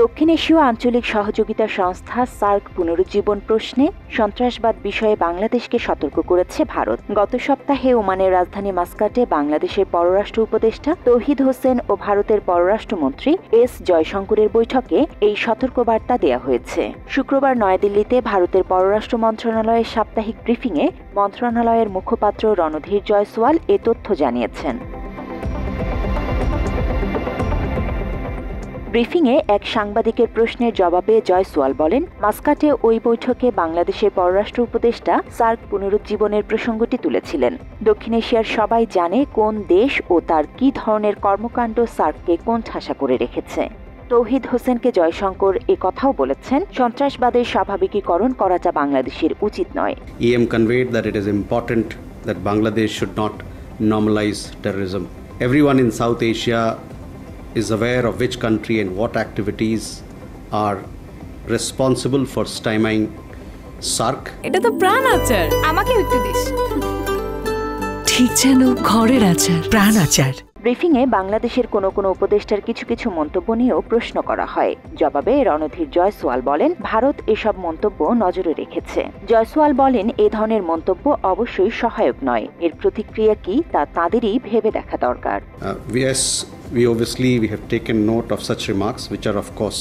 দক্ষিণ এশীয় আঞ্চলিক সহযোগিতা সংস্থা সার্ক পুনরুজ্জীবন প্রশ্নে সন্ত্রাসবাদ বিষয়ে বাংলাদেশকে সতর্ক করেছে ভারত। গত সপ্তাহে ওমানের রাজধানী মাস্কাটে বাংলাদেশের পররাষ্ট্র উপদেষ্টা তৌহিদ হোসেন ও ভারতের পররাষ্ট্রমন্ত্রী এস জয়শঙ্করের বৈঠকে এই সতর্কবার্তা দেয়া হয়েছে। শুক্রবার নয়াদিল্লিতে ভারতের পররাষ্ট্র মন্ত্রণালয়ের সাপ্তাহিক ব্রিফিংয়ে মন্ত্রণালয়ের মুখপাত্র রণধীর জয়সওয়াল এ তথ্য জানিয়েছেন। ব্রিফিংয়ে এক সাংবাদিকের প্রশ্নের জবাবে জয়সওয়াল বলেন, মাস্কাটে ওই বৈঠকে বাংলাদেশের পররাষ্ট্র উপদেষ্টা সার্ক পুনরুজ্জীবনের প্রসঙ্গটি তুলেছিলেন। দক্ষিণ এশিয়ার সবাই জানে কোন দেশ ও তার কী ধরনের কর্মকাণ্ড সার্ককে কোণঠাসা করে রেখেছে। তৌহিদ হোসেনকে জয়শঙ্কর এ কথাও বলেছেন, সন্ত্রাসবাদের স্বাভাবিকীকরণ করাটা বাংলাদেশের উচিত নয়। EM conveyed that it is important that Bangladesh should not normalize terrorism. Everyone in South Asia is aware of which country and what activities are responsible for stymieing SARC. এটা তো প্রাণ আচার, আমাকে একটু দিস। ঠিক যেন ঘরের আচার, প্রাণ আচার। ব্রিফিংয়ে বাংলাদেশের কোনো কোনো উপদেষ্টার কিছু কিছু মন্তব্য নিয়েও প্রশ্ন করা হয়। জবাবে রণধীর জয়সওয়াল বলেন, ভারত এসব মন্তব্য নজরে রেখেছে। জয়সওয়াল বলেন, এ ধরনের মন্তব্য অবশ্যই সহায়ক নয়, এর প্রতিক্রিয়া কি তা তাদেরই ভেবে দেখা দরকার। We have taken note of such remarks which are of course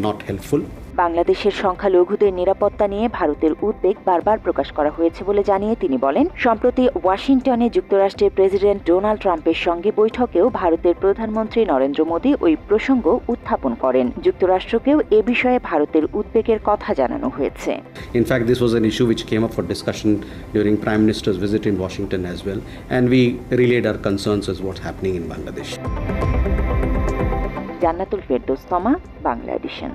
not helpful. বাংলাদেশের সংখ্যালঘুদের নিরাপত্তা নিয়ে ভারতের উদ্বেগ বারবার প্রকাশ করা হয়েছে বলে জানিয়ে তিনি বলেন, সম্প্রতি ওয়াশিংটনে যুক্তরাষ্ট্রের প্রেসিডেন্ট ডোনাল্ড ট্রাম্পের সঙ্গে বৈঠকেও ভারতের প্রধানমন্ত্রী নরেন্দ্র মোদী ওই প্রসঙ্গ উত্থাপন করেন। যুক্তরাষ্ট্রকেও এ বিষয়ে ভারতের উদ্বেগের কথা জানানো হয়েছে। In fact, this was an issue which came up for discussion during Prime Minister's visit in Washington as well, and we relayed our concerns as what's happening in Bangladesh. Jannatul Ferdous তমা, বাংলা এডিশন।